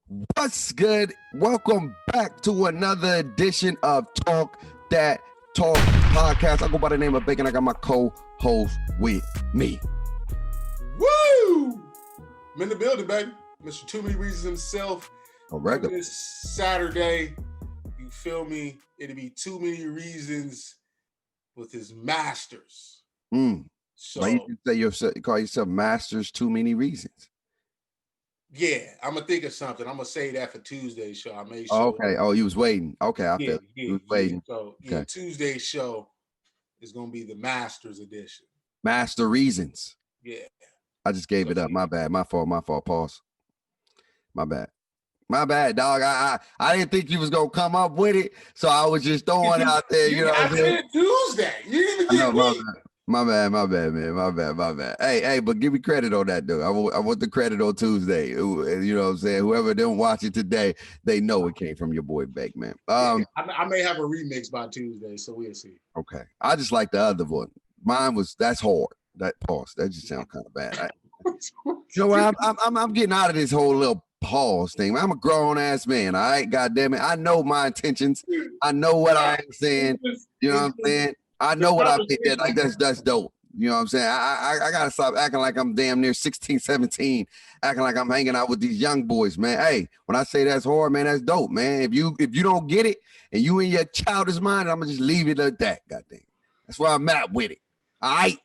What's good? Welcome back to another edition of Dat Talk Podcast. I go by the name of Bacon. I got my co-host with me. Woo! I'm in the building, baby. Mr. Too Many Reasons himself. This Saturday, you feel me? It'll be Too Many Reasons with his masters. So like you call yourself Masters Too Many Reasons. Yeah, I'm gonna think of something. I'm gonna say that for Tuesday's show. I made sure. Oh, okay. Oh, you was waiting. Okay, I feel you was waiting. So Tuesday's show is gonna be the Masters edition. Master Reasons. Yeah. I just gave it up. My bad. My fault. Pause. My bad, dog. I didn't think you was gonna come up with it, so I was just throwing it out there. You know what I'm saying? Tuesday. You didn't even get me. My bad, man. My bad. Hey, but give me credit on that, dude. I want the credit on Tuesday. You know what I'm saying? Whoever didn't watch it today, they know it came from your boy Beck, man. I may have a remix by Tuesday, so we'll see. Okay. I just like the other one. Mine that's hard. That pause. That just sounds kind of bad. You know what? I'm getting out of this whole little pause thing. Man, I'm a grown ass man. All right, goddamn it. I know my intentions. I know what I am saying. You know what I'm saying? I know what I think that like that's dope. You know what I'm saying? I gotta stop acting like I'm damn near 16, 17, acting like I'm hanging out with these young boys, man. Hey, when I say that's hard, man, that's dope, man. If you don't get it and you in your childish mind, I'm gonna just leave it at that. Goddamn. That's where I'm at with it. All right.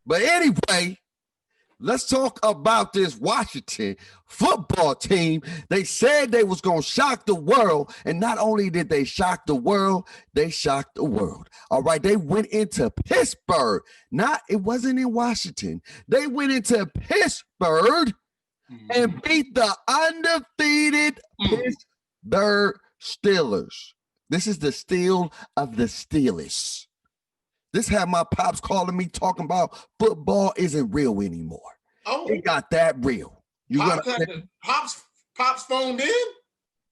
But anyway, let's talk about this Washington football team. They said they was going to shock the world. And not only did they shock the world, they shocked the world. All right. They went into Pittsburgh. It wasn't in Washington. They went into Pittsburgh and beat the undefeated Pittsburgh Steelers. This is the steel of the Steelers. This had my pops calling me talking about football isn't real anymore. Oh, it got that real. Pops phoned in?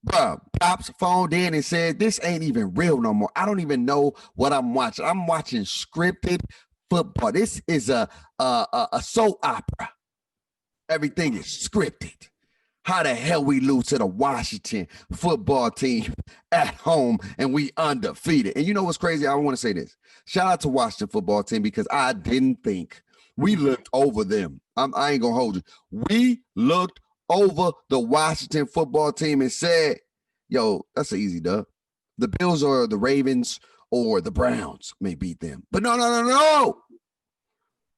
Bro, Pops phoned in and said, this ain't even real no more. I don't even know what I'm watching. I'm watching scripted football. This is a soap opera. Everything is scripted. How the hell we lose to the Washington football team at home and we undefeated? And you know what's crazy? I want to say this. Shout out to Washington football team because I didn't think we looked over them. I ain't going to hold you. We looked over the Washington football team and said, yo, that's an easy dub. The Bills or the Ravens or the Browns may beat them. But no.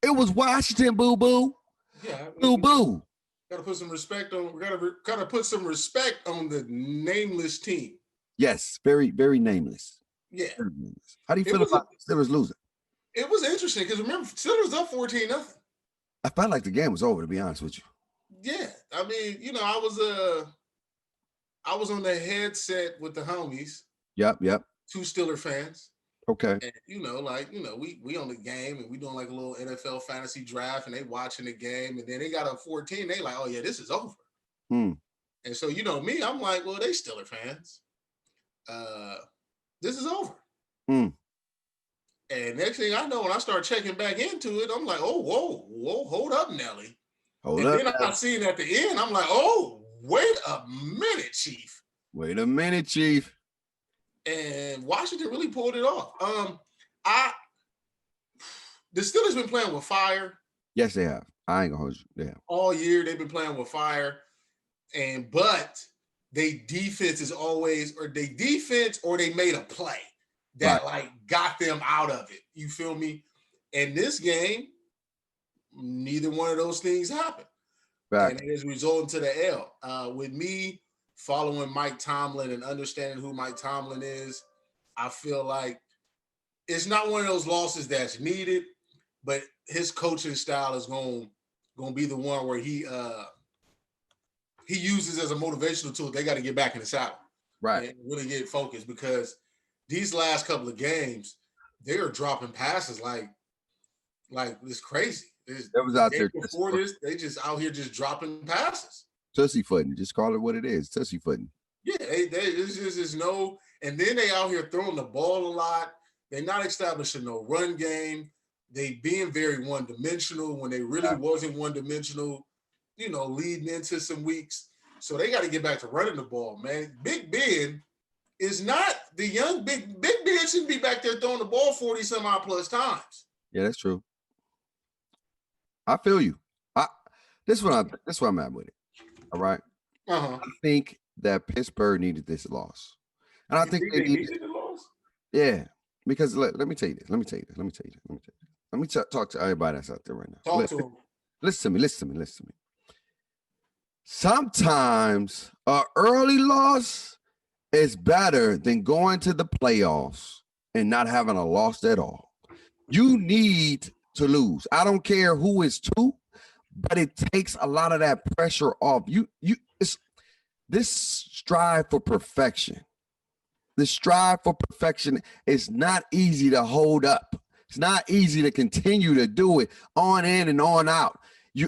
It was Washington, boo-boo. Yeah. Boo-boo. Gotta put some respect on. Gotta put some respect on the nameless team. Yes, very, very nameless. Yeah. Very nameless. How do you feel about Steelers losing? It was interesting because remember, Steelers up 14-0. I felt like the game was over, to be honest with you. Yeah, I mean, you know, I was on the headset with the homies. Yep. 2 Steeler fans. Okay. And we on the game and we doing like a little NFL fantasy draft and they watching the game and then they got up 14. They like, oh yeah, this is over. And so you know me, I'm like, well, they Steeler fans. This is over. And next thing I know, when I start checking back into it, I'm like, oh, whoa, hold up, Nelly. Then I seen at the end, I'm like, oh, wait a minute, Chief. And Washington really pulled it off. The Steelers been playing with fire. Yes, they have. I ain't gonna hold you. They have. All year they've been playing with fire. But they defense is always, or they made a play that like got them out of it. You feel me? And this game, neither one of those things happened. Right. And it has resulted to the L. With me following Mike Tomlin and understanding who Mike Tomlin is, I feel like it's not one of those losses that's needed, but his coaching style is going to be the one where he uses as a motivational tool. They got to get back in the saddle, right, and really get focused because these last couple of games, they are dropping passes like it's crazy. That was out there before this. They just out here just dropping passes. Tussie footing. Just call it what it is. Tussie footing. Yeah, it's just no. And then they out here throwing the ball a lot. They're not establishing no run game. They being very one-dimensional when they really wasn't one-dimensional, leading into some weeks. So they got to get back to running the ball, man. Big Ben is not the young Big Ben shouldn't be back there throwing the ball 40 some odd plus times. Yeah, that's true. I feel you. This is what I'm at with it. All right. I think that Pittsburgh needed this loss. And I think they needed the loss? Yeah. Because let me tell you this. Let me talk to everybody that's out there right now. Talk to them. Listen to me. Sometimes an early loss is better than going to the playoffs and not having a loss at all. You need to lose. I don't care who is to, but it takes a lot of that pressure off. This strive for perfection. The strive for perfection is not easy to hold up. It's not easy to continue to do it on in and on out.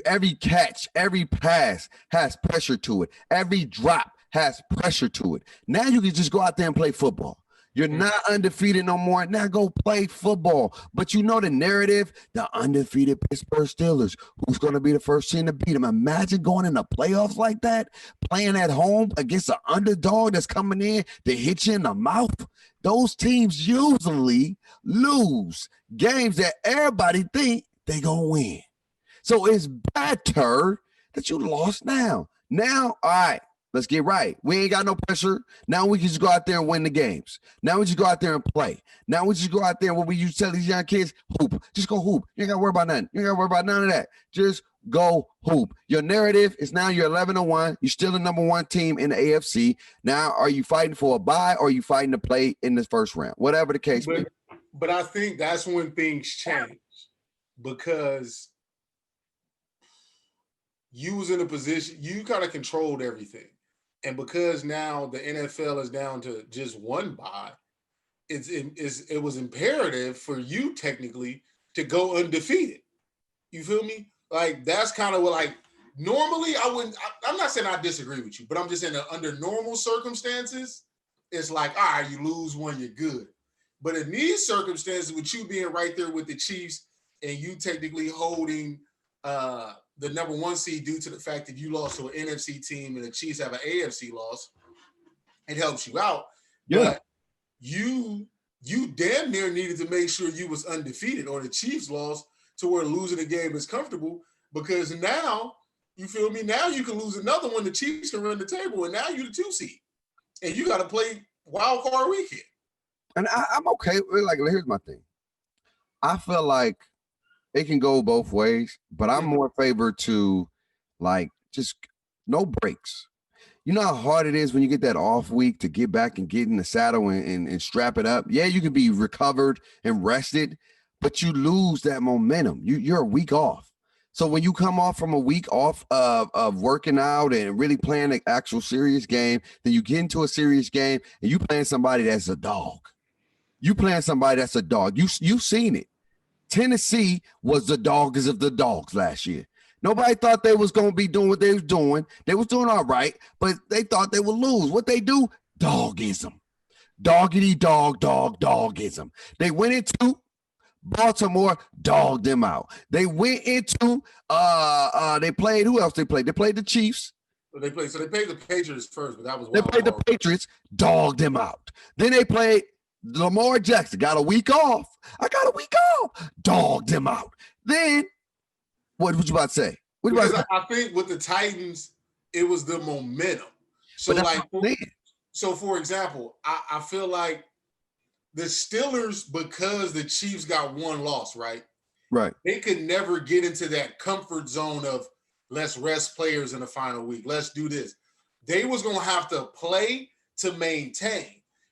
Every catch, every pass has pressure to it. Every drop has pressure to it. Now you can just go out there and play football. You're not undefeated no more. Now go play football. But you know the narrative, the undefeated Pittsburgh Steelers, who's going to be the first team to beat them. Imagine going in the playoffs like that, playing at home against an underdog that's coming in to hit you in the mouth. Those teams usually lose games that everybody think they going to win. So it's better that you lost now. Now, all right. Let's get right. We ain't got no pressure. Now we can just go out there and win the games. Now we just go out there and play. Now we just go out there and what we used to tell these young kids, hoop. Just go hoop. You ain't got to worry about nothing. You ain't got to worry about none of that. Just go hoop. Your narrative is now you're 11-1. You're still the number one team in the AFC. Now, are you fighting for a bye or are you fighting to play in the first round? Whatever the case may be. But I think that's when things change because you was in a position, you kind of controlled everything. And because now the NFL is down to just one bye, it was imperative for you technically to go undefeated. You feel me? Like that's kind of what like normally I'm not saying I disagree with you, but I'm just saying that under normal circumstances, it's like, all right, you lose one, you're good. But in these circumstances, with you being right there with the Chiefs and you technically holding the number one seed due to the fact that you lost to an NFC team and the Chiefs have an AFC loss, it helps you out. Yeah. But you damn near needed to make sure you was undefeated or the Chiefs lost to where losing a game is comfortable because now, you feel me? Now you can lose another one. The Chiefs can run the table and now you're the 2 seed. And you got to play wild card weekend. And I'm okay. Like, here's my thing. I feel like it can go both ways, but I'm more favored to like just no breaks. You know how hard it is when you get that off week to get back and get in the saddle and strap it up. Yeah, you can be recovered and rested, but you lose that momentum. You're a week off. So when you come off from a week off of working out and really playing an actual serious game, then you get into a serious game and you playing somebody that's a dog. You playing somebody that's a dog. You've seen it. Tennessee was the doggest of the dogs last year. Nobody thought they was going to be doing what they was doing. They was doing all right, but they thought they would lose. What they do? Dogism. Doggity dog, dogism. They went into Baltimore, dogged them out. They went into they played, who else they played? They played the Chiefs. So they played the Patriots first, but that was they played the Patriots, dogged them out. Then they played Lamar Jackson, got a week off. I got a week off. Dogged him out. Then, what you about to say? I think with the Titans, it was the momentum. So for example, I feel like the Steelers, because the Chiefs got one loss, right? Right. They could never get into that comfort zone of let's rest players in the final week. Let's do this. They was going to have to play to maintain.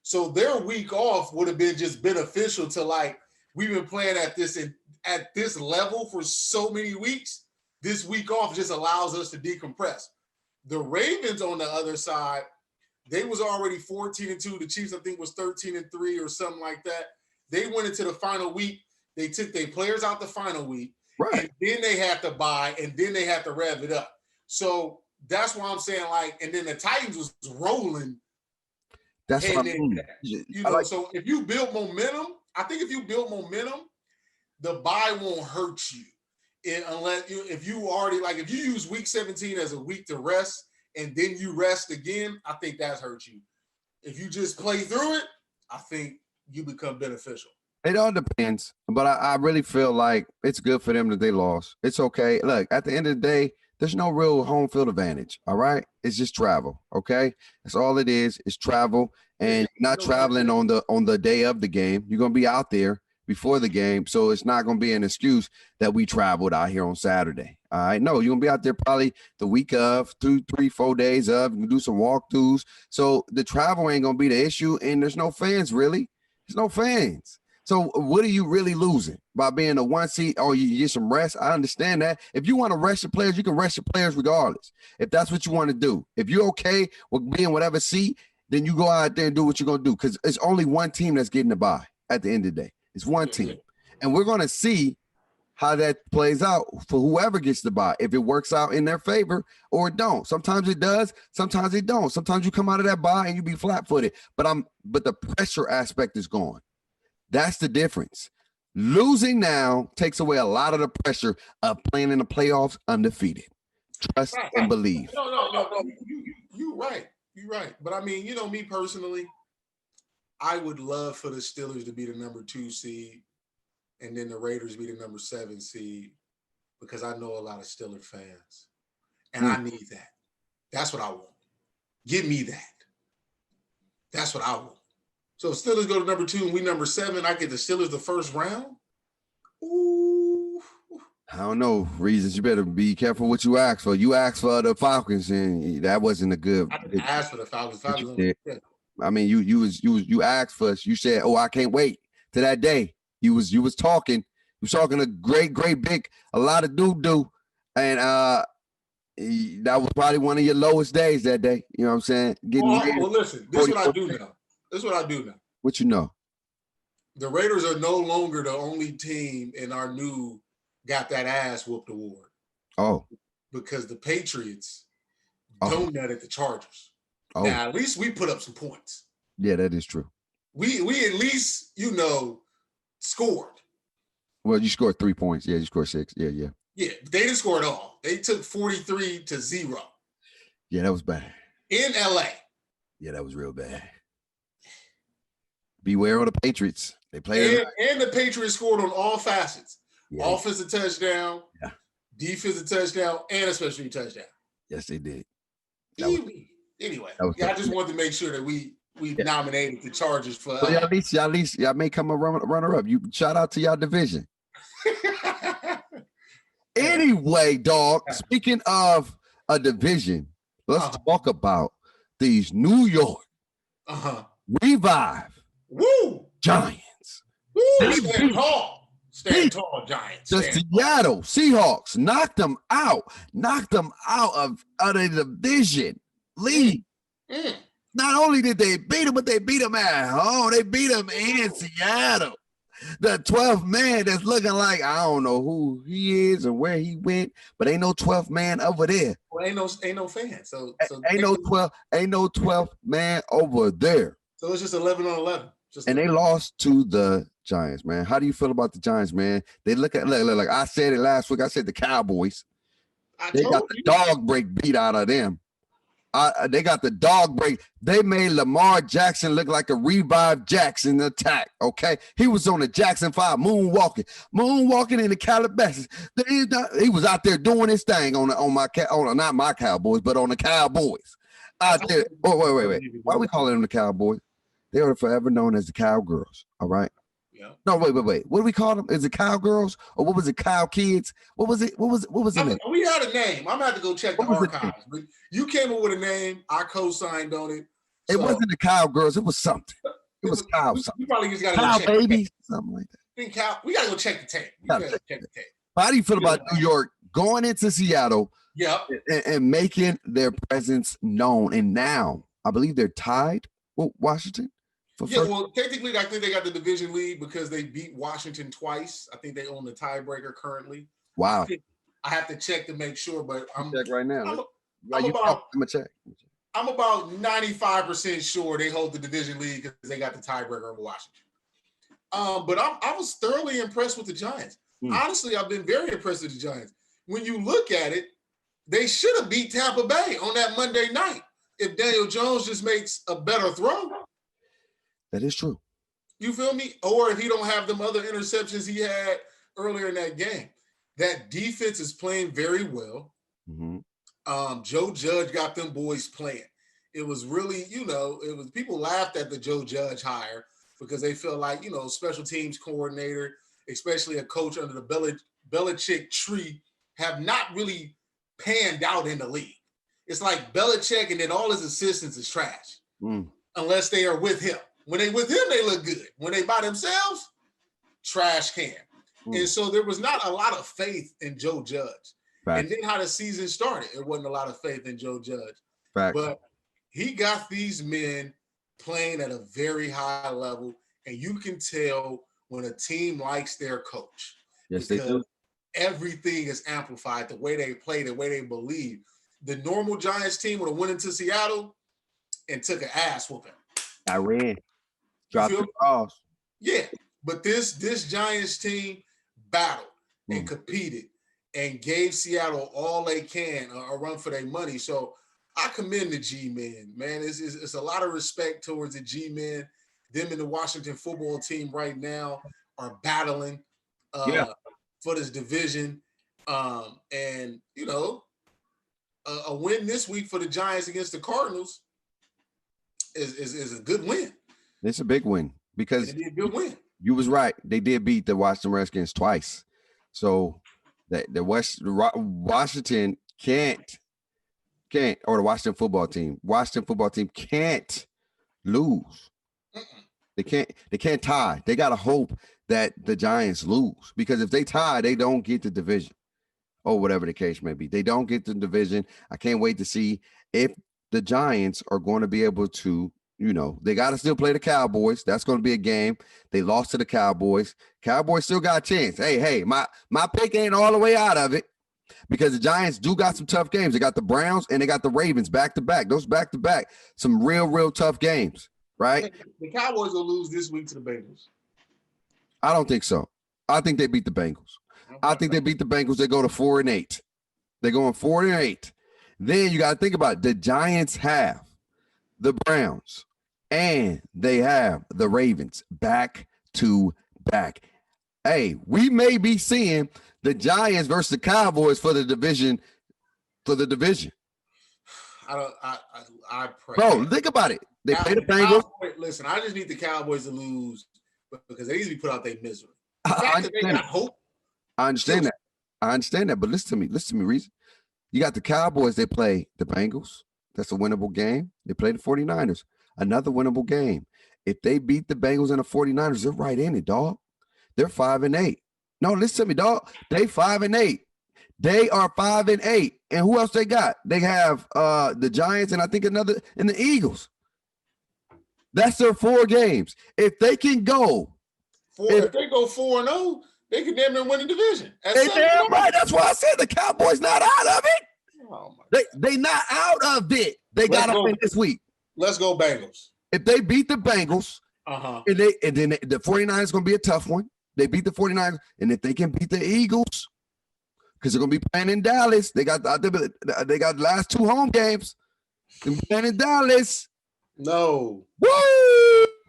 So their week off would have been just beneficial to like, we've been playing at this level for so many weeks. This week off just allows us to decompress. The Ravens on the other side, they was already 14-2. The Chiefs, I think, was 13-3 or something like that. They went into the final week. They took their players out the final week. Right. And then they had to buy, and then they had to rev it up. So that's why I'm saying, like, and then the Titans was rolling. That's what I mean. So if you build momentum, I think if you build momentum, the bye won't hurt you. If you use week 17 as a week to rest and then you rest again, I think that's hurt you. If you just play through it, I think you become beneficial. It all depends, but I really feel like it's good for them that they lost. It's okay. Look, at the end of the day, there's no real home field advantage. All right, it's just travel. Okay, that's all it is. It's travel, and you're not traveling on the day of the game. You're gonna be out there before the game, so it's not gonna be an excuse that we traveled out here on Saturday. All right, no, you're gonna be out there probably the week of, 2, 3, 4 days of. You can do some walkthroughs. So the travel ain't gonna be the issue, and there's no fans really. There's no fans. So what are you really losing by being a 1 seed? Oh, you get some rest. I understand that. If you want to rest your players, you can rest your players regardless. If that's what you want to do. If you're okay with being whatever seed, then you go out there and do what you're going to do, because it's only one team that's getting the bye at the end of the day. It's one team. And we're going to see how that plays out for whoever gets the bye, if it works out in their favor or it don't. Sometimes it does, sometimes it don't. Sometimes you come out of that bye and you be flat-footed. But the pressure aspect is gone. That's the difference. Losing now takes away a lot of the pressure of playing in the playoffs undefeated. Trust and believe. No. You're right. You're right. But I mean, me personally, I would love for the Steelers to be the number 2 seed and then the Raiders be the number 7 seed, because I know a lot of Steelers fans and I need that. That's what I want. Give me that. That's what I want. So if Steelers go to number 2 and we number 7, I get the Steelers the first round. Ooh. I don't know, Reasons. You better be careful what you ask for. You asked for the Falcons, and that wasn't a good. I didn't ask for the Falcons. I mean, you asked for us. You said, "Oh, I can't wait to that day." You was talking. You was talking a great big, a lot of doo, and that was probably one of your lowest days that day. You know what I'm saying? Well, listen. This is what I do now. What you know? The Raiders are no longer the only team in our new got that ass whooped award. Oh. Because the Patriots don't net at the Chargers. Oh. Now, at least we put up some points. Yeah, that is true. We at least, scored. Well, you scored 3 points. Yeah, you scored 6. Yeah. Yeah, they didn't score at all. They took 43-0. Yeah, that was bad. In LA. Yeah, that was real bad. Beware of the Patriots. They play and the Patriots scored on all facets. Yeah. Offensive touchdown, defensive touchdown, and a special touchdown. Yes, they did. Anyway, I just wanted to make sure that we nominated the Chargers for. Well, at least y'all may come a runner up. You shout out to y'all division. Anyway, dog. Speaking of a division, let's talk about these New York Revive Giants. Woo! Stand tall, Giants. The Seattle Seahawks knocked them out of the division league. Not only did they beat them, but they beat them at home. They beat them in Seattle. The 12th man that's looking like, I don't know who he is and where he went, but ain't no 12th man over there. Well, ain't no fan. So ain't no 12th man over there. So it's just 11 on 11. And they lost to the Giants, man. How do you feel about the Giants, man? They look like I said it last week. I said the Cowboys. They got the dog break beat out of them. They got the dog break. They made Lamar Jackson look like a revived Jackson attack. Okay, he was on the Jackson 5 moonwalking in the Calabasas. He was out there doing his thing not my Cowboys, but on the Cowboys out there. Oh, wait. Why are we calling them the Cowboys? They are forever known as the Cowgirls. All right. Yeah. No, wait. What do we call them? Is it Cowgirls or what was it? Cow Kids? What was it? What was the name? We had a name. I'm gonna have to go check the archives. But you came up with a name. I co-signed on it. So. It wasn't the Cowgirls. It was something. It was cow. We probably just gotta cow go check baby, something like that. We gotta go check the tape. How do you feel about New York going into Seattle? Yep. And making their presence known? And now I believe they're tied with Washington. Well, technically, I think they got the division lead because they beat Washington twice. I think they own the tiebreaker currently. Wow. I have to check to make sure, but I'm check right now. I'm gonna check. I'm about 95% sure they hold the division lead because they got the tiebreaker over Washington. But I was thoroughly impressed with the Giants. Honestly, I've been very impressed with the Giants. When you look at it, they should have beat Tampa Bay on that Monday night if Daniel Jones just makes a better throw. That is true. You feel me? Or if he don't have them other interceptions he had earlier in that game. That defense is playing very well. Mm-hmm. Joe Judge got them boys playing. It was really, it was people laughed at the Joe Judge hire because they feel like, special teams coordinator, especially a coach under the Belichick tree, have not really panned out in the league. It's like Belichick and then all his assistants is trash unless they are with him. When they with him, they look good. When they by themselves, trash can. And so there was not a lot of faith in Joe Judge. Facts. And then how the season started, it wasn't a lot of faith in Joe Judge. Facts. But he got these men playing at a very high level, and you can tell when a team likes their coach. Yes, they do. Everything is amplified, the way they play, the way they believe. The normal Giants team would have went into Seattle and took an ass whooping. I ran. Dropped the balls. Yeah, but this Giants team battled and competed and gave Seattle all they can, a run for their money. So I commend the G-men, man. It's a lot of respect towards the G-men. Them and the Washington football team right now are battling for this division. And, a win this week for the Giants against the Cardinals is a good win. It's a big win because it'd be a good win. You was right. They did beat the Washington Redskins twice. So Washington can't, or the Washington football team can't lose. They can't tie. They got to hope that the Giants lose, because if they tie, they don't get the division or whatever the case may be. They don't get the division. I can't wait to see if the Giants are going to be able to, they got to still play the Cowboys. That's going to be a game. They lost to the Cowboys. Cowboys still got a chance. Hey, my pick ain't all the way out of it, because the Giants do got some tough games. They got the Browns and they got the Ravens back-to-back. Those back-to-back, some real tough games, right? The Cowboys will lose this week to the Bengals. I don't think so. I think they beat the Bengals. I think they beat the Bengals. They go to 4-8. They're going 4-8. Then you got to think about it. The Giants have the Browns and they have the Ravens back to back. Hey, we may be seeing the Giants versus the Cowboys for the division. I pray. Bro, think about it. They play the Bengals. Listen, I just need the Cowboys to lose because they need to be put out their misery. I understand that. But listen to me, Reese. You got the Cowboys, they play the Bengals. That's a winnable game. They play the 49ers. Another winnable game. If they beat the Bengals and the 49ers, they're right in it, dog. They're 5-8. No, listen to me, dog. They 5-8. They are 5-8. And who else they got? They have the Giants and I think another, and the Eagles. That's their 4 games. If they can go. If they go 4-0, they can damn near win the division. They damn right. That's why I said the Cowboys not out of it. Oh they not out of it. They got to win this week. Let's go Bengals. If they beat the Bengals, and then the 49ers is going to be a tough one. They beat the 49ers, and if they can beat the Eagles, because they're going to be playing in Dallas, they got the last 2 home games. They're playing in Dallas. No. Woo!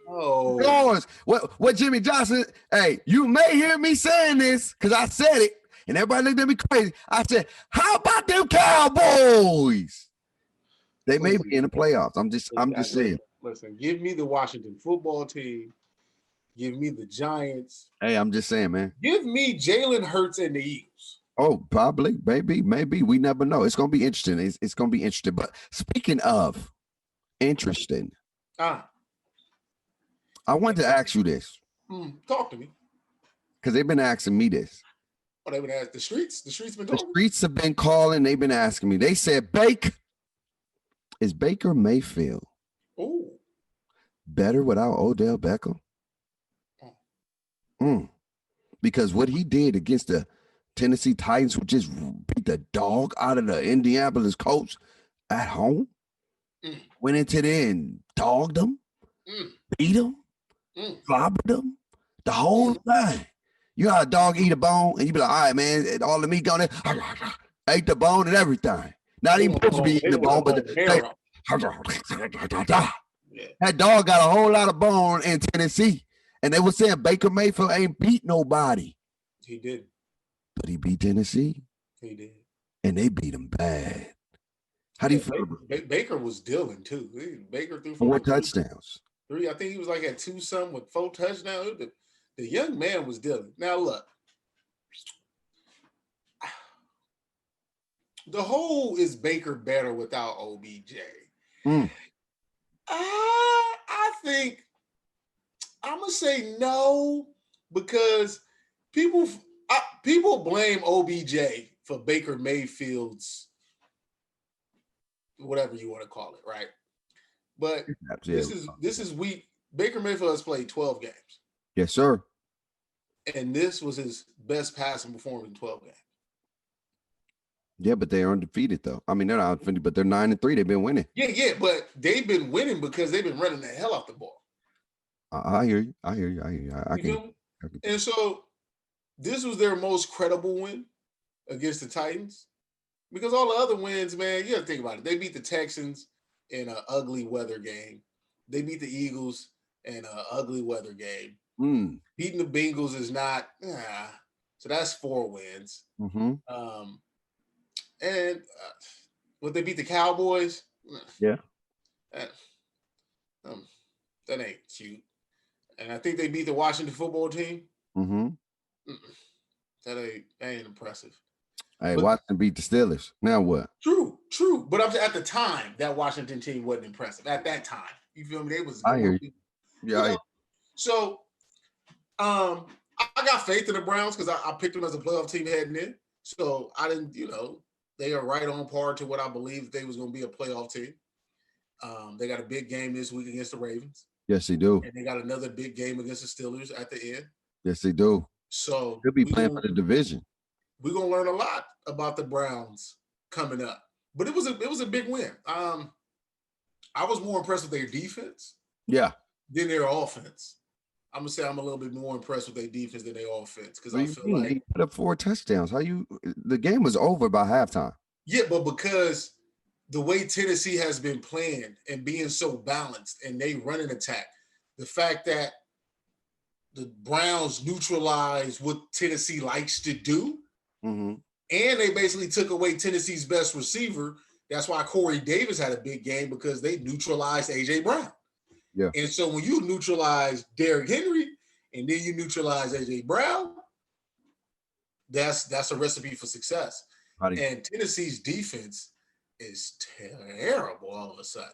Oh. What Jimmy Johnson, hey, you may hear me saying this because I said it and everybody looked at me crazy. I said, how about them Cowboys? They may be in the playoffs. I'm just saying. Listen, give me the Washington football team. Give me the Giants. Hey, I'm just saying, man. Give me Jalen Hurts and the Eagles. Oh, probably, maybe. We never know. It's going to be interesting. It's going to be interesting. But speaking of interesting, I wanted to ask you this. Talk to me. Because they've been asking me this. Oh, they've been asking the streets? The streets been talking? The streets have been calling. They've been asking me. They said, is Baker Mayfield better without Odell Beckham? Because what he did against the Tennessee Titans, who just beat the dog out of the Indianapolis Colts at home, went into there and dogged them, beat them, clobbered them, the whole thing. You got a dog eat a bone, and you be like, all right, man, all the meat gone there. Ate the bone and everything. Not even supposed to be eating the bone, but that dog got a whole lot of bone in Tennessee. And they were saying Baker Mayfield ain't beat nobody. He did. But he beat Tennessee. He did. And they beat him bad. How do you feel? Baker was dealing too. Baker threw 4 touchdowns. 3. I think he was like at 2-something with 4 touchdowns. The young man was dealing. Now look, the whole is Baker better without OBJ. I think I'm gonna say no because people blame OBJ for Baker Mayfield's whatever you want to call it, right? But this is week. Baker Mayfield has played 12 games. Yes, sir. And this was his best passing performance in 12 games. Yeah, but they're undefeated though. I mean, they're not undefeated, but they're 9-3. They've been winning. Yeah, but they've been winning because they've been running the hell off the ball. I hear you. And so this was their most credible win against the Titans because all the other wins, man, you got to think about it. They beat the Texans in an ugly weather game. They beat the Eagles in an ugly weather game. Beating the Bengals is not, so that's 4 wins. And would they beat the Cowboys? Yeah. That ain't cute. And I think they beat the Washington football team. That ain't impressive. Hey, Washington beat the Steelers. Now what? True. But I'm at the time, that Washington team wasn't impressive. At that time. You feel me? They was. I hear you. Yeah. So, I got faith in the Browns because I picked them as a playoff team heading in. So I didn't, they are right on par to what I believed they was going to be a playoff team. They got a big game this week against the Ravens. Yes, they do. And they got another big game against the Steelers at the end. Yes, they do. So they'll be playing for the division. We're gonna learn a lot about the Browns coming up. But it was a big win. I was more impressed with their defense. Yeah. Than their offense. I'm gonna say I'm a little bit more impressed with their defense than their offense because I feel like he put up 4 touchdowns. The game was over by halftime. Yeah, but because the way Tennessee has been playing and being so balanced and they run an attack, the fact that the Browns neutralize what Tennessee likes to do, and they basically took away Tennessee's best receiver. That's why Corey Davis had a big game because they neutralized A.J. Brown. Yeah. And so when you neutralize Derrick Henry and then you neutralize A.J. Brown, that's a recipe for success. And Tennessee's defense is terrible all of a sudden.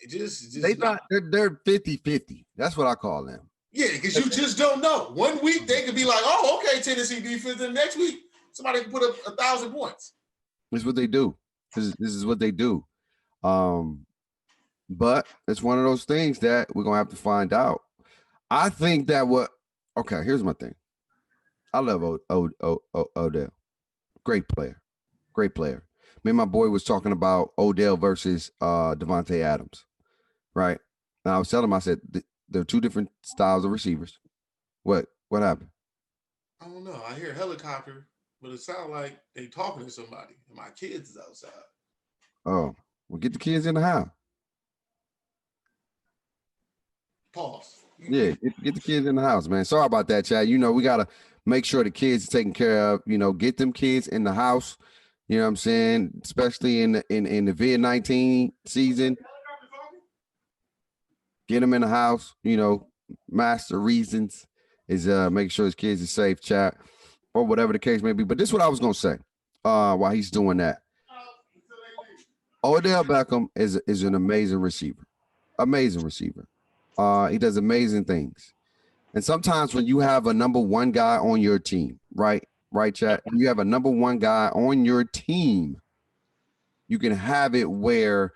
They're 50-50. That's what I call them. Yeah, because you just don't know. 1 week they could be like, oh, okay, Tennessee defense, and next week somebody can put up 1,000 points. This is what they do. This is what they do. But it's one of those things that we're gonna have to find out. I think that here's my thing. I love Odell. Great player. Me and my boy was talking about Odell versus Devontae Adams, right? And I was telling him, I said, there are 2 different styles of receivers. What happened? I don't know. I hear helicopter, but it sounds like they talking to somebody, and my kids is outside. Oh, well, get the kids in the house. Pause. Yeah, get the kids in the house, man. Sorry about that, Chad. We got to make sure the kids are taken care of. Get them kids in the house. You know what I'm saying? Especially in the COVID-19 season. Get them in the house. Master reasons is making sure his kids are safe, chat, or whatever the case may be. But this is what I was going to say while he's doing that. Odell Beckham is an amazing receiver. Amazing receiver. He does amazing things. And sometimes when you have a number 1 guy on your team, right, chat? When you have a number 1 guy on your team, you can have it where,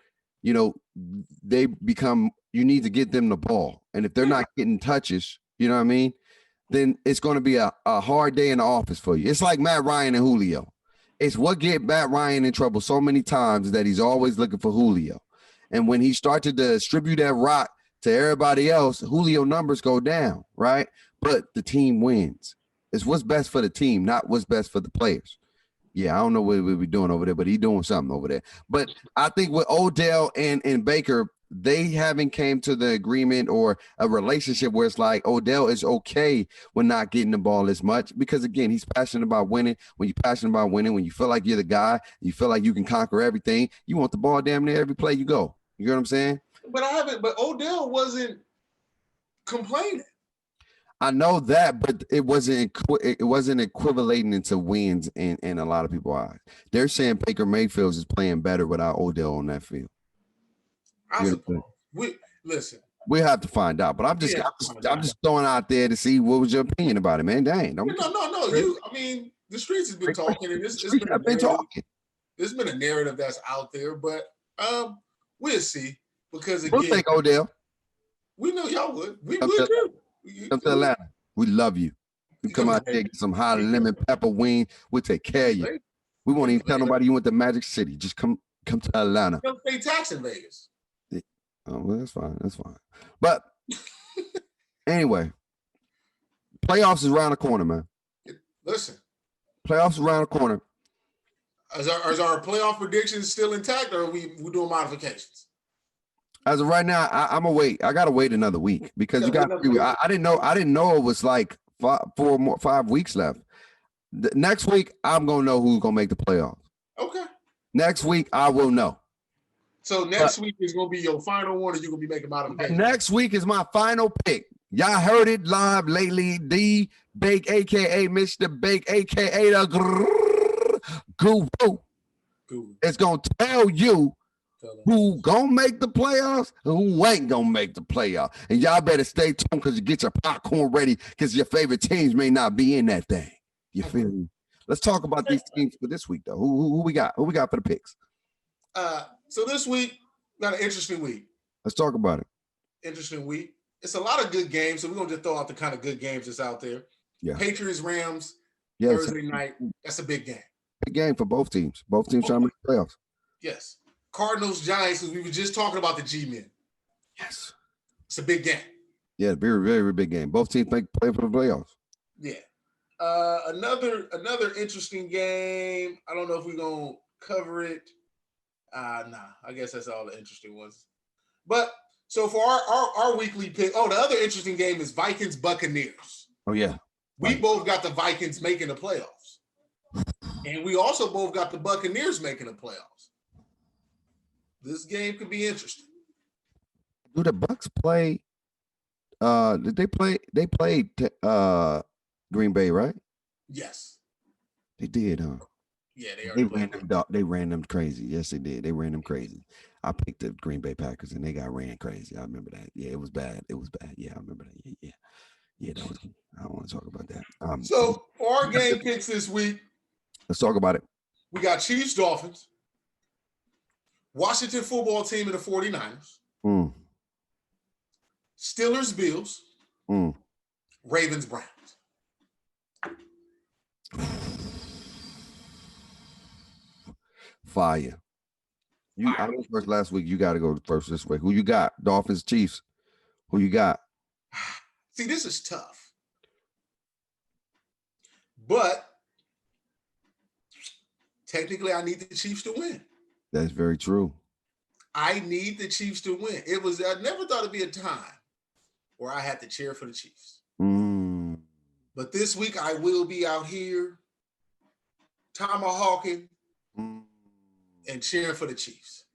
they become, you need to get them the ball. And if they're not getting touches, you know what I mean? Then it's going to be a hard day in the office for you. It's like Matt Ryan and Julio. It's what get Matt Ryan in trouble so many times that he's always looking for Julio. And when he started to distribute that rock to everybody else, Julio numbers go down, right? But the team wins. It's what's best for the team, not what's best for the players. Yeah, I don't know what we be doing over there, but he doing something over there. But I think with Odell and Baker, they haven't came to the agreement or a relationship where it's like Odell is okay with not getting the ball as much because, again, he's passionate about winning. When you're passionate about winning, when you feel like you're the guy, you feel like you can conquer everything, you want the ball damn near every play you go. You know what I'm saying? But Odell wasn't complaining. I know that, but it wasn't equivalating into wins in a lot of people's eyes. They're saying Baker Mayfield is playing better without Odell on that field. I suppose. Listen. We have to find out, but I'm just throwing out there to see what was your opinion about it, man. Dang, no. The streets has been talking, and it's been talking. There's been a narrative that's out there, but we'll see. Because again, we'll take Odell. We know y'all would. We would too. Come to Atlanta. We love you. You come out there, get some hot lemon pepper wing. We'll take care of you. We won't even tell nobody you went to Magic City. Just come to Atlanta. Don't pay tax in Vegas. Oh, well, that's fine. That's fine. But anyway, playoffs is around the corner, man. Listen. Playoffs around the corner. Is our playoff predictions still intact, or are we doing modifications? As of right now, I'm gonna wait. I gotta wait another week because I didn't know it was like 5 weeks left. Next week, I'm gonna know who's gonna make the playoffs. Okay. Next week, I will know. So next week is gonna be your final one, or you're gonna be making modifications? Next week is my final pick. Y'all heard it live lately. D Bake, aka Mr. Bake, aka the Guru. It's gonna tell you who gonna make the playoffs and who ain't gonna make the playoffs. And y'all better stay tuned because you get your popcorn ready because your favorite teams may not be in that thing. You feel me? Let's talk about these teams for this week, though. Who we got? Who we got for the picks? So this week, got an interesting week. Let's talk about it. Interesting week. It's a lot of good games, so we're gonna just throw out the kind of good games that's out there. Yeah. Patriots, Rams, Thursday night. That's a big game. Big game for both teams. Both teams trying to make the playoffs. Yes. Cardinals, Giants, because we were just talking about the G-men. Yes. It's a big game. Yeah, very, very big game. Both teams play for the playoffs. Yeah. Another interesting game. I don't know if we're going to cover it. Nah, I guess that's all the interesting ones. But so for our weekly pick, the other interesting game is Vikings Buccaneers. Oh, yeah. We both got the Vikings making the playoffs. And we also both got the Buccaneers making the playoffs. This game could be interesting. Do the Bucs play? Did they play? They played Green Bay, right? Yes. They did, huh? Yeah, they ran them crazy. Yes, they did. They ran them crazy. I picked the Green Bay Packers and they got ran crazy. I remember that. Yeah, it was bad. Yeah, I remember that. Yeah. That was. I don't want to talk about that. So for our game picks this week, let's talk about it. We got Chiefs, Dolphins, Washington football team and the 49ers, Steelers, Bills, Ravens, Browns. Fire. I went first last week. You got to go first this week. Who you got? Dolphins, Chiefs. Who you got? See, this is tough. But technically, I need the Chiefs to win. That's very true. I need the Chiefs to win. I never thought it'd be a time where I had to cheer for the Chiefs. But this week, I will be out here tomahawking and cheering for the Chiefs.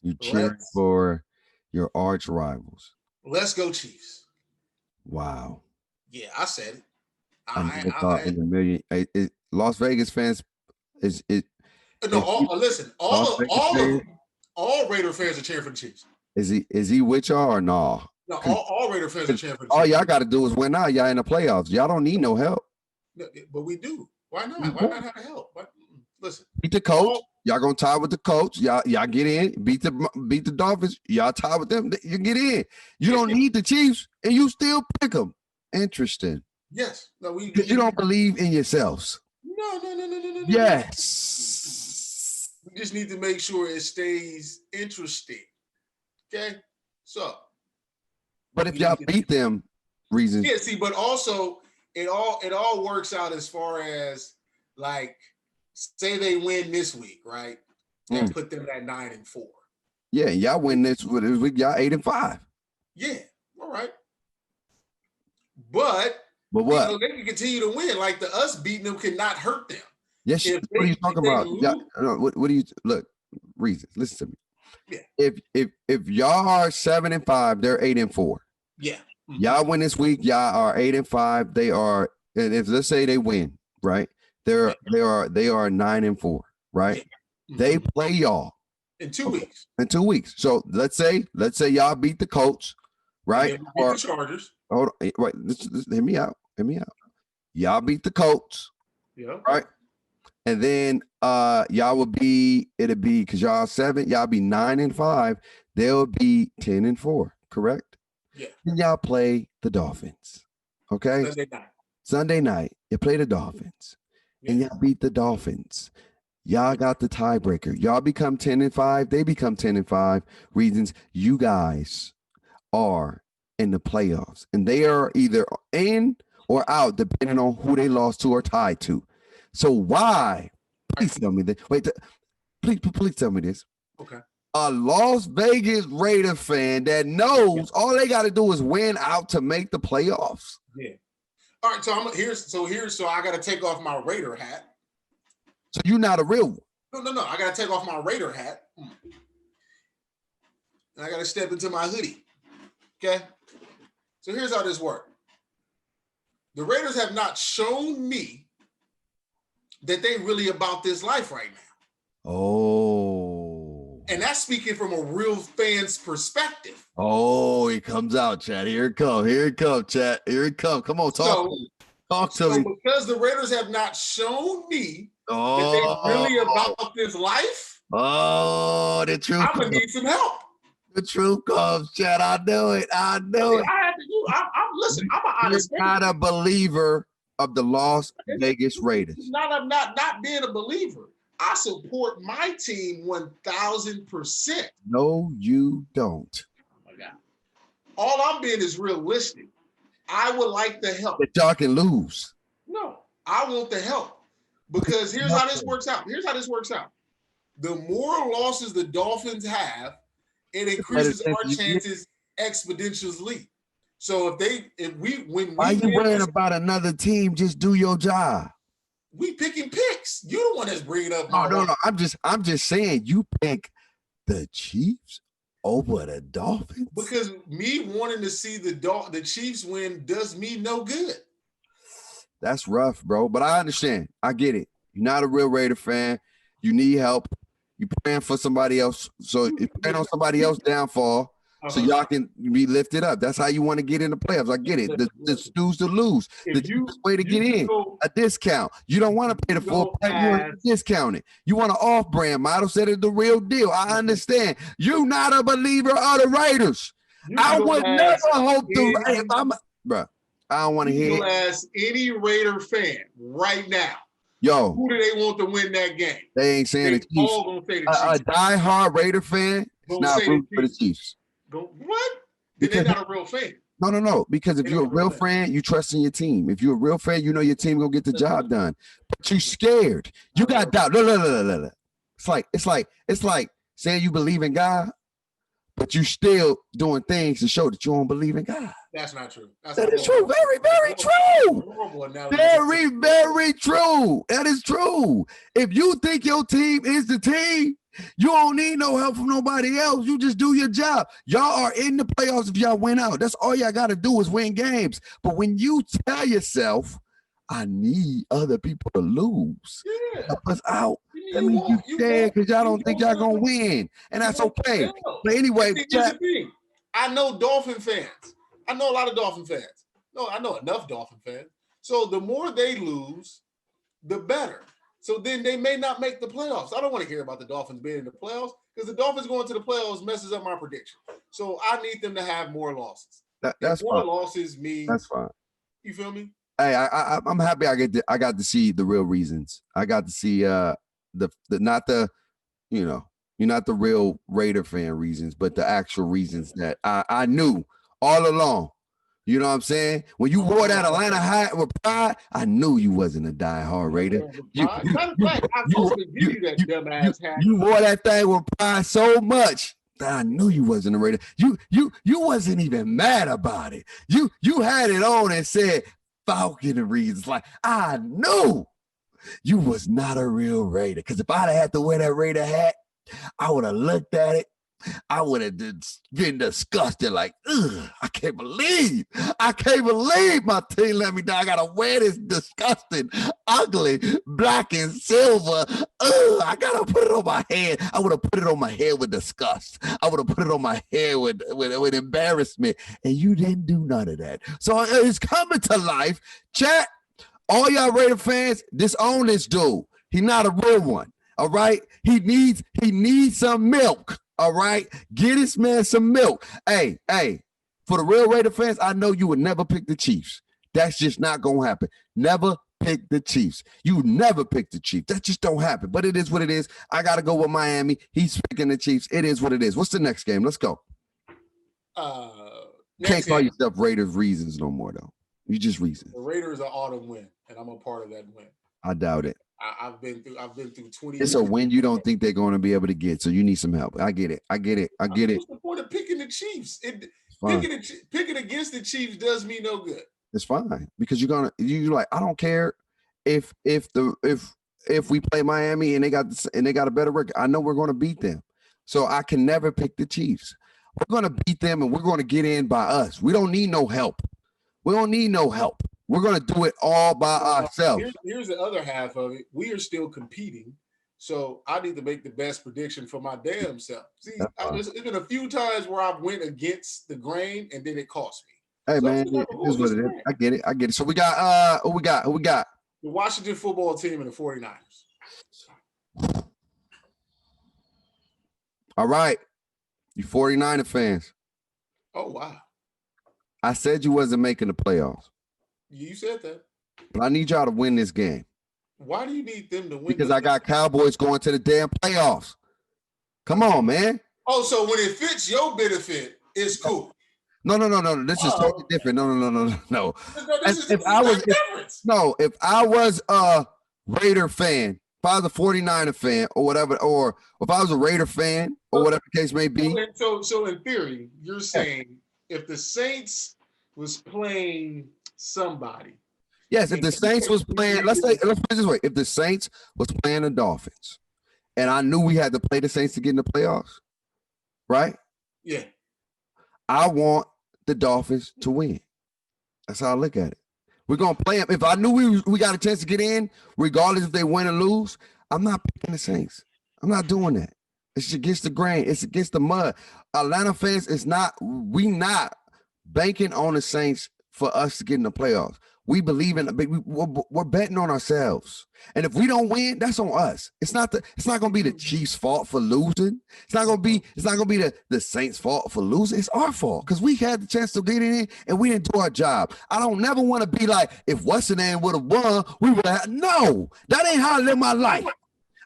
You cheering for your arch rivals. Let's go, Chiefs. Wow. Yeah, I said it. I thought in a million. Las Vegas fans listen. All Raider fans are cheering for the Chiefs. Is he with y'all or nah? No, all Raider fans are cheering for the Chiefs. All y'all got to do is win out. Y'all in the playoffs. Y'all don't need no help. No, but we do. Why not? Why not have help? Listen. Beat the coach. Y'all gonna tie with the coach. Y'all get in. Beat the Dolphins. Y'all tie with them. You get in. You don't need the Chiefs, and you still pick them. Interesting. Yes. No, because you don't believe in yourselves. No. Yes. We just need to make sure it stays interesting. Okay. So. But if y'all beat them, reasons. Yeah. See, but also it all works out as far as like say they win this week, right? And put them at 9-4. Yeah, y'all win this week. Y'all 8-5. Yeah, all right. But what? They can continue to win. Like us beating them cannot hurt them. Yes. What are you talking about? What do you look? Reasons. Listen to me. Yeah. If y'all are 7-5, they're 8-4. Yeah. Y'all win this week. Y'all are 8-5. They are, and if let's say they win, right? They are 9-4, right? Yeah. They play y'all in 2 weeks. In 2 weeks. So let's say y'all beat the Colts, right? Beat the Chargers. Hold on, right. Hear me out. Y'all beat the Colts. Yeah. Right. And then y'all it'll be because y'all 7, y'all be 9-5. They'll be 10-4, correct? Yeah. Then y'all play the Dolphins. Okay. Sunday night, you play the Dolphins. Yeah. And y'all beat the Dolphins. Y'all got the tiebreaker. Y'all become 10-5. They become 10-5. Reasons you guys are in the playoffs. And they are either in or out, depending on who they lost to or tied to. So why? Please tell me this. Wait, please tell me this. Okay. A Las Vegas Raider fan that knows all they got to do is win out to make the playoffs. Yeah. All right. So I got to take off my Raider hat. So you're not a real one. No. I got to take off my Raider hat. And I got to step into my hoodie. Okay. So here's how this works. The Raiders have not shown me that they really about this life right now. Oh. And that's speaking from a real fan's perspective. Oh, it comes out, Chad. Here it comes, Chad. Here it comes. Come on, talk to me. Because the Raiders have not shown me that they really about this life. Oh, the truth. I'm going to need some help. The truth comes, Chad. I know it. I'm listen. I'm an honest man. You're not a believer of the Las Vegas Raiders. I'm not being a believer. I support my team 1,000%. No, you don't. Oh my God. All I'm being is realistic. I would like the help. But y'all can lose. No, I want the help. Because here's how this works out. The more losses the Dolphins have, it increases our chances exponentially. So why you worrying about another team? Just do your job. We picking picks. You the one that's bringing up. No. I'm just saying you pick the Chiefs over the Dolphins because me wanting to see the Chiefs win does me no good. That's rough, bro. But I understand. I get it. You're not a real Raider fan. You need help. You're praying for somebody else. So you're praying on somebody else's downfall. So y'all can be lifted up. That's how you want to get in the playoffs. I get it. The snooze to lose. The cheapest way to get in. A discount. You don't want to pay the full price. You want to discount it. You want an off-brand model. Said it's the real deal. I understand. You're not a believer of the Raiders. I would never hope bro. I don't want to hear. You ask any Raider fan right now. Yo, who do they want to win that game? They ain't saying the Chiefs. All gonna say the Chiefs. A diehard Raider fan is not rooting for the Chiefs. What? They're not a real fan. No. Because if you're a real fan, you trust in your team. If you're a real fan, you know your team gonna get the job done. But you scared. You got doubt. No. It's like saying you believe in God, but you still doing things to show that you don't believe in God. That's not true. That is true. Very, very true. Very, very true. That is true. If you think your team is the team, you don't need no help from nobody else. You just do your job. Y'all are in the playoffs if y'all win out. That's all y'all got to do is win games. But when you tell yourself, I need other people to lose, help us out, that means you scared because y'all don't think y'all going to win. And that's okay. But anyway, I know Dolphin fans. I know a lot of Dolphin fans. No, I know enough Dolphin fans. So the more they lose, the better. So then they may not make the playoffs. I don't want to hear about the Dolphins being in the playoffs because the Dolphins going to the playoffs messes up my prediction. So I need them to have more losses. That's more fine. Losses mean that's fine. You feel me? Hey, I'm happy I got to see the real reasons. I got to see the not the, you know, you're not the real Raider fan reasons, but the actual reasons that I knew all along You know what I'm saying? When you wore that Atlanta hat with pride, I knew you wasn't a diehard Raider. Matter of fact, I'm supposed to give you that dumbass hat. You wore that thing with pride so much that I knew you wasn't a Raider. You wasn't even mad about it. You had it on and said Falcon reasons. Like, I knew you was not a real Raider. Because if I'd have had to wear that Raider hat, I would have looked at it. I would have been disgusted, like, ugh, I can't believe my team let me down. I gotta wear this disgusting, ugly, black and silver. Ugh, I gotta put it on my head. I would have put it on my head with disgust. I would have put it on my head with embarrassment. And you didn't do none of that. So it's coming to life. Chat, all y'all Raider fans, disown this dude. He's not a real one. All right. He needs some milk. All right, get this man some milk. Hey, for the real Raider fans, I know you would never pick the Chiefs. That's just not gonna happen. Never pick the Chiefs. You never pick the Chiefs. That just don't happen. But it is what it is. I gotta go with Miami. He's picking the Chiefs. It is what it is. What's the next game? Let's go. Can't call yourself Raiders reasons no more though. You just reasons. The Raiders are autumn win, and I'm a part of that win. I doubt it. I've been through 20. It's a win you don't think they're going to be able to get, so you need some help. I get it. What's the point of picking the Chiefs? Picking against the Chiefs does me no good. It's fine because you're like, I don't care if we play Miami and they got a better record. I know we're going to beat them, so I can never pick the Chiefs. We're going to beat them and we're going to get in by us. We don't need no help. We don't need no help. We're going to do it all by ourselves. Here's the other half of it. We are still competing, so I need to make the best prediction for my damn self. See, there's been a few times where I've went against the grain, and then it cost me. Hey, so man, it is what it is. I get it. So we got who we got? The Washington football team and the 49ers. All right. You 49er fans. Oh, wow. I said you wasn't making the playoffs. You said that. But I need y'all to win this game. Why do you need them to win? Because I got Cowboys going to the damn playoffs. Come on, man. Oh, so when it fits your benefit, it's cool. No. This is totally different. No. If I was a Raider fan, if I was a 49er fan or whatever, or if I was a Raider fan or whatever the case may be. So in theory, you're saying if the Saints was playing somebody. Yes, if the Saints was playing, let's put it this way. If the Saints was playing the Dolphins, and I knew we had to play the Saints to get in the playoffs, right? Yeah. I want the Dolphins to win. That's how I look at it. We're going to play them. If I knew we got a chance to get in, regardless if they win or lose, I'm not picking the Saints. I'm not doing that. It's against the grain. It's against the mud. Atlanta fans, we not banking on the Saints for us to get in the playoffs. We believe in we're betting on ourselves. And if we don't win, that's on us. It's not going to be the Chiefs' fault for losing. It's not going to be the Saints' fault for losing. It's our fault because we had the chance to get in and we didn't do our job. I don't never want to be like, if what's the name would have won, we would have. No, that ain't how I live my life.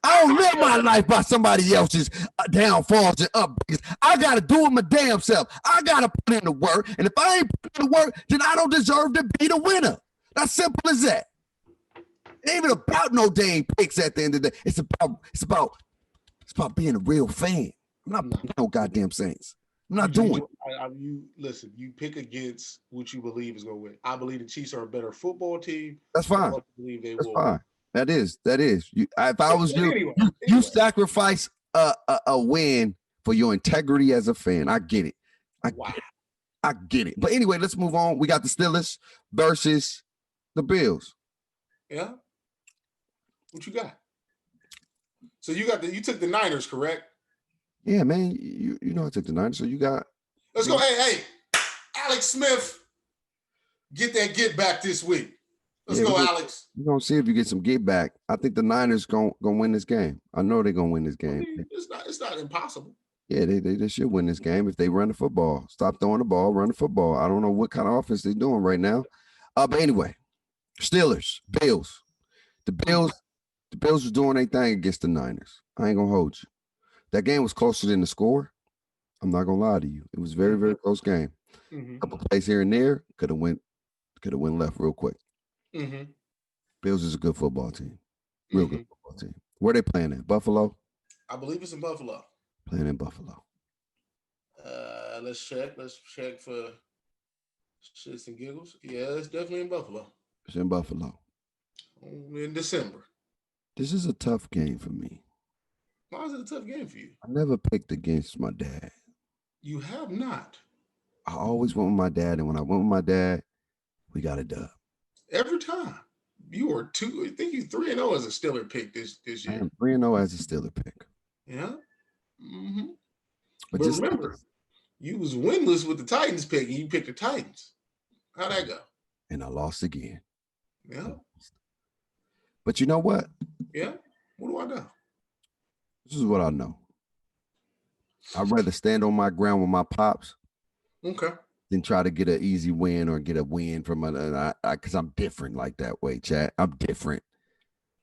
I don't live my life by somebody else's downfalls and upbringings. I got to do it my damn self. I got to put in the work. And if I ain't put in the work, then I don't deserve to be the winner. That's simple as that. It ain't even about no dang picks at the end of the day. It's about being a real fan. I'm not picking no goddamn Saints. I'm not doing it. You pick against what you believe is going to win. I believe the Chiefs are a better football team. That's fine. I believe they That's will. fine. That is. If I was you sacrifice a win for your integrity as a fan. I get it. I get it. But anyway, let's move on. We got the Steelers versus the Bills. Yeah. What you got? So you took the Niners, correct? Yeah, man. You know I took the Niners. So you got. Let's go. Hey, Alex Smith, get back this week. Let's go, Alex. We're going to see if you get some get back. I think the Niners going to win this game. I know they're going to win this game. I mean, it's not impossible. Yeah, they should win this game if they run the football. Stop throwing the ball, run the football. I don't know what kind of offense they're doing right now. But anyway, Steelers, Bills. The Bills was doing their thing against the Niners. I ain't going to hold you. That game was closer than the score. I'm not going to lie to you. It was a very, very close game. Mm-hmm. A couple plays here and there could have went left real quick. Mm-hmm. Bills is a good football team. Real good football team. Where they playing at? Buffalo? I believe it's in Buffalo. Playing in Buffalo. Let's check. Let's check for shits and giggles. Yeah, it's definitely in Buffalo. It's in Buffalo. In December. This is a tough game for me. Why is it a tough game for you? I never picked against my dad. You have not. I always went with my dad, and when I went with my dad, we got a dub. Every time. You were 2, I think you 3-0 as a Steeler pick this year. I am 3-0 as a Steeler pick. Yeah. Mm-hmm. But just remember, you was winless with the Titans pick, and you picked the Titans. How'd that go? And I lost again. Yeah. But you know what? Yeah. What do I know? This is what I know. I'd rather stand on my ground with my pops. Okay. Than try to get an easy win or get a win from because I'm different like that way, chat. I'm different.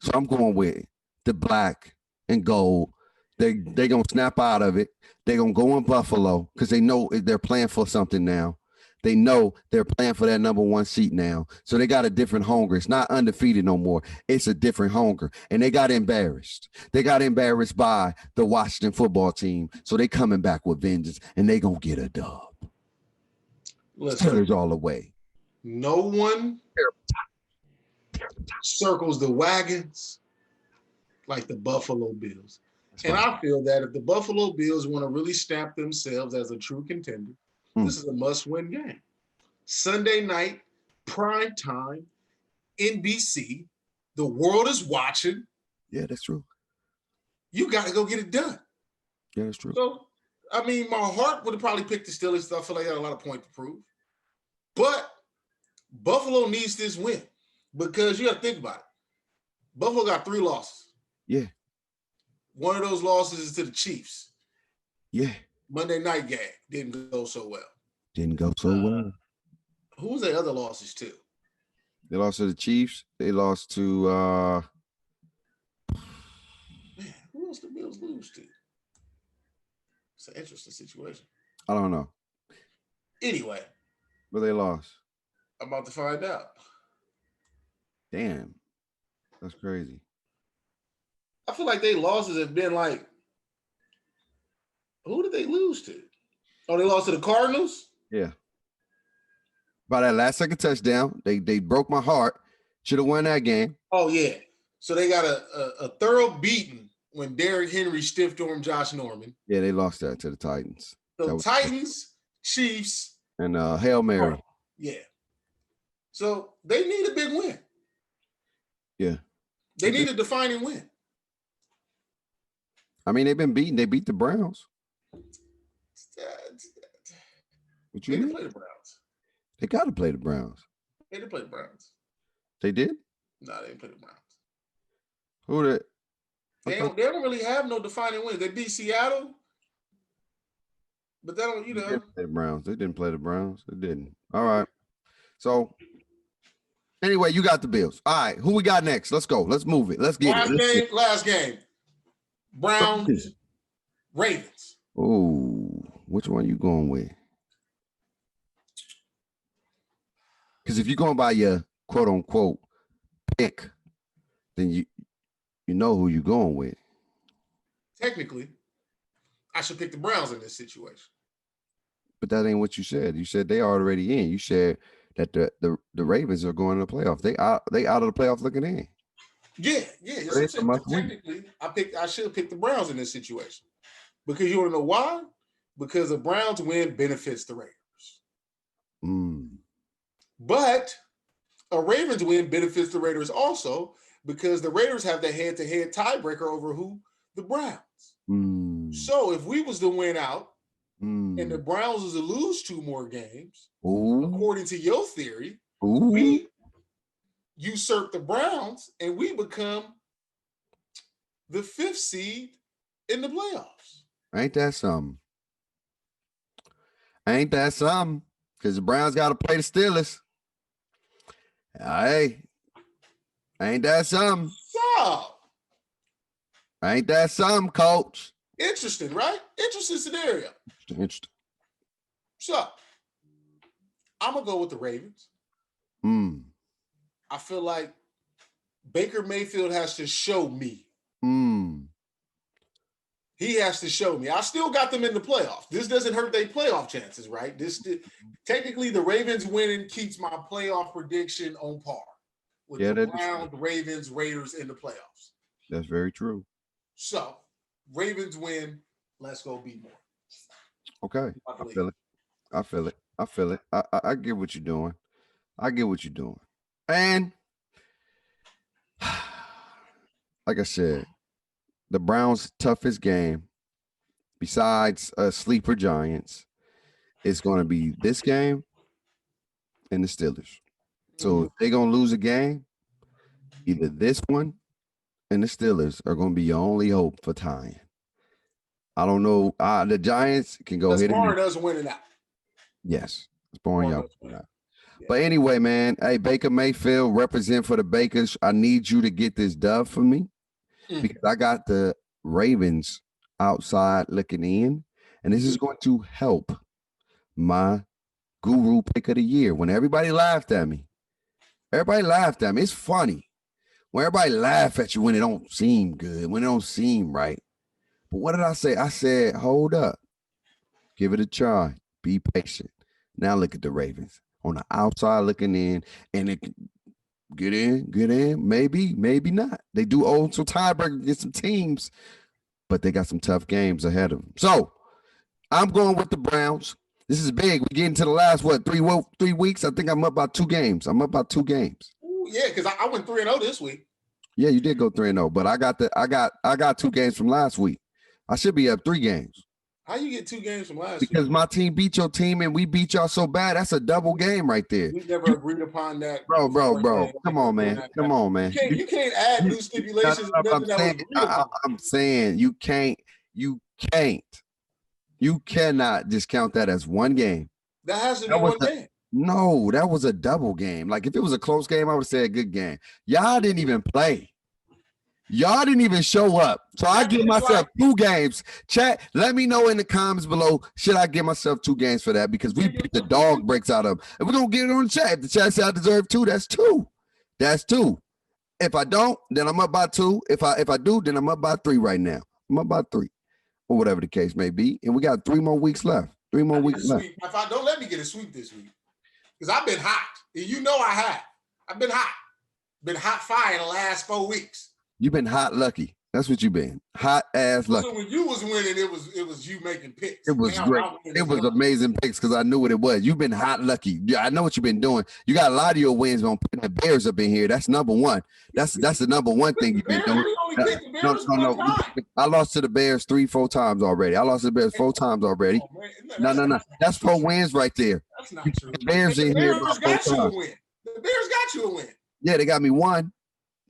So I'm going with the black and gold. They gonna snap out of it. They're gonna go in Buffalo because they know they're playing for something now. They know they're playing for that number 1 seat now. So they got a different hunger. It's not undefeated no more. It's a different hunger. And they got embarrassed. They got embarrassed by the Washington football team. So they coming back with vengeance and they gonna get a dub. Steelers all the way. No one circles the wagons like the Buffalo Bills. And I feel that if the Buffalo Bills want to really stamp themselves as a true contender, this is a must-win game. Sunday night, prime time, NBC. The world is watching. Yeah, that's true. You got to go get it done. Yeah, that's true. So, I mean, my heart would have probably picked the Steelers. I feel like I got a lot of points to prove. But Buffalo needs this win because you got to think about it. Buffalo got 3 losses. Yeah. One of those losses is to the Chiefs. Yeah. Monday night game didn't go so well. Didn't go so well. Who was their other losses to? They lost to the Chiefs. They lost to man, who else the Bills lose to? It's an interesting situation. I don't know. Anyway. But they lost. I'm about to find out. Damn. That's crazy. I feel like their losses have been like, who did they lose to? Oh, they lost to the Cardinals? Yeah. By that last second touchdown, they broke my heart. Should have won that game. Oh, yeah. So they got a thorough beating when Derrick Henry stiff-armed Josh Norman. Yeah, they lost that to the Titans. So Titans, Chiefs. And Hail Mary. Yeah. So they need a big win. Yeah. They need a defining win. I mean, they've been beaten. They beat the Browns. What you they mean? Didn't play the Browns. They got to play the Browns. They didn't play the Browns. They did? No, they didn't play the Browns. Who did? They don't really have no defining wins. They beat Seattle, but they don't, you know. They didn't play the Browns. They didn't play the Browns. They didn't. All right. So, anyway, you got the Bills. All right. Who we got next? Let's go. Let's move it. Let's get it. Last game. Browns, Ravens. Oh, which one you going with? Because if you're going by your quote unquote pick, then you know who you're going with. Technically, I should pick the Browns in this situation. But that ain't what you said. You said they already in. You said that the Ravens are going to the playoffs. They out of the playoffs looking in. Yeah. Technically, I should pick the Browns in this situation. Because you want to know why? Because a Browns win benefits the Raiders. But a Ravens win benefits the Raiders also because the Raiders have the head-to-head tiebreaker over the Browns. So if we was to win out and the Browns was to lose 2 more games, according to your theory, we usurp the Browns and we become the 5th seed in the playoffs. Ain't that something? Because the Browns got to play the Steelers. Hey, ain't that something? So, ain't that something, Coach? Interesting, right? Interesting scenario. Interesting. So, I'm gonna go with the Ravens. I feel like Baker Mayfield has to show me. He has to show me. I still got them in the playoffs. This doesn't hurt their playoff chances, right? Technically, the Ravens winning keeps my playoff prediction on par with the Browns, Ravens, Raiders in the playoffs. That's very true. So, Ravens win. Let's go be more. Okay. I feel it. I get what you're doing. And like I said, the Browns' toughest game, besides sleeper Giants, is going to be this game and the Steelers. So if they're going to lose a game, either this one and the Steelers are going to be your only hope for tying. I don't know. The Giants can go ahead. Barn doesn't win it out. Yes. It's boring. Y'all. Yeah. But anyway, man, hey, Baker Mayfield, represent for the Bakers. I need you to get this dub for me because I got the Ravens outside looking in, and this is going to help my guru pick of the year. When everybody laughed at me, it's funny when everybody laugh at you when it don't seem good, when it don't seem right. But what did I say? I said, hold up, give it a try, be patient. Now look at the Ravens on the outside looking in, and it get in, maybe not. They do old so tiebreaker against some teams, but they got some tough games ahead of them. So I'm going with the Browns. This is big. We get into the last 3 weeks. I think I'm up by 2 games. Ooh, yeah, because I went 3-0 this week. Yeah, you did go 3-0, but I got 2 games from last week. I should be up 3 games. How you get 2 games from last week? Because my team beat your team and we beat y'all so bad. That's a double game right there. We never agreed upon that. Bro. Come on, man. You can't add new stipulations. I'm saying you cannot discount that as 1 game. That has to be 1 game. No, that was a double game. Like if it was a close game, I would say a good game. Y'all didn't even play. Y'all didn't even show up. So I give myself 2 games. Chat, let me know in the comments below. Should I give myself 2 games for that? Because we beat the dog breaks out of them. And we're going to get it on the chat. If the chat says I deserve 2, that's 2. That's 2. If I don't, then I'm up by 2. If I do, then I'm up by 3 right now. I'm up by 3. Or whatever the case may be. And we got 3 more weeks left. 3 more weeks left. If I don't let me get a sweep this week. Because I've been hot. And you know I have. I've been hot. Been hot fire in the last 4 weeks. You've been hot lucky. That's what you've been. Hot ass lucky. So when you was winning, it was you making picks. It was great. It was amazing picks because I knew what it was. You've been hot lucky. Yeah, I know what you've been doing. You got a lot of your wins on putting the Bears up in here. That's number 1. That's the number 1 thing you've been doing. No. I lost to the Bears 3-4 times already. I lost to the Bears 4 times already. No. That's 4 wins right there. That's not true. The Bears in here. The Bears got you a win. Yeah, they got me 1.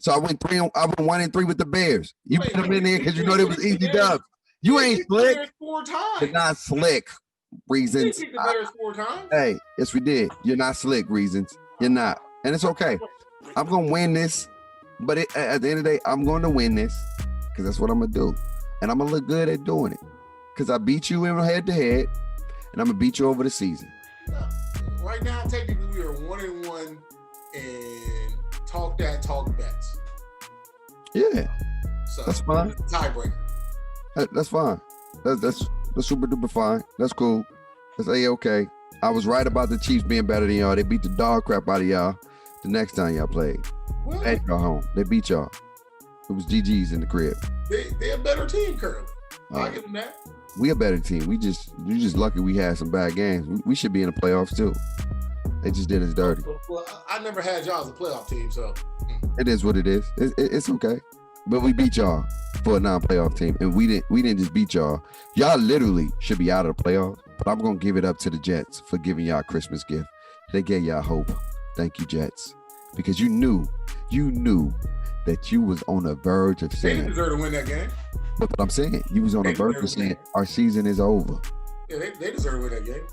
So I went 1-3 with the Bears. You put them in there because you know they was easy dubs. You ain't slick. 4 times. You're not slick. Reasons. You beat the Bears 4 times. Hey, yes we did. You're not slick. Reasons. You're not, and it's okay. I'm gonna win this, but at the end of the day, I'm going to win this because that's what I'm gonna do, and I'm gonna look good at doing it because I beat you in head to head, and I'm gonna beat you over the season. Right now, technically, we are 1-1 and talk bets. Yeah, so that's fine. Tiebreaker. That's fine. That's super duper fine. That's cool. That's okay. I was right about the Chiefs being better than y'all. They beat the dog crap out of y'all the next time y'all played. What? At y'all home. They beat y'all. It was GG's in the crib. They're a better team currently. I'll give them that. We a better team. You just lucky we had some bad games. We should be in the playoffs too. They just did us dirty. Well, I never had y'all as a playoff team, so it is what it is. It's okay. But we beat y'all for a non-playoff team, and we didn't just beat y'all. Y'all literally should be out of the playoffs. But I'm gonna give it up to the Jets for giving y'all a Christmas gift. They gave y'all hope. Thank you, Jets, because you knew that you was on the verge of saying they deserve to win that game. But I'm saying you was on the verge of saying our season is over. Yeah, they deserve to win that game.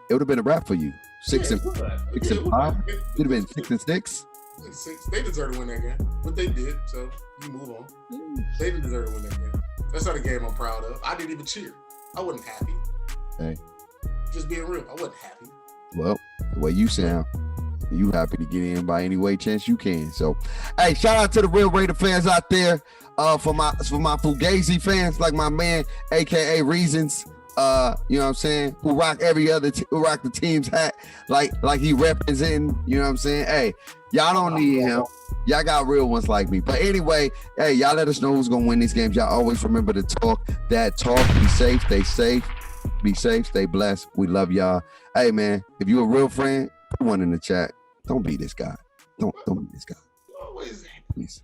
It would have been a wrap for you. 6 and 5. It'd have been 6 and 6. 6. They deserve to win that game, but they did. So you move on. They didn't deserve to win that game. That's not a game I'm proud of. I didn't even cheer. I wasn't happy. Hey, just being real, I wasn't happy. Well, the way you sound, you happy to get in by any way chance you can. So, hey, shout out to the Real Raider fans out there. For my Fugazi fans, like my man, aka Reasons. You know what I'm saying? Who rock who rock the team's hat like he representing. You know what I'm saying? Hey, y'all don't need him. Y'all got real ones like me. But anyway, hey, y'all let us know who's gonna win these games. Y'all always remember to talk that talk. Be safe, stay safe. Be safe, stay blessed. We love y'all. Hey man, if you a real friend, put one in the chat. Don't be this guy. Don't be this guy. Always. Please.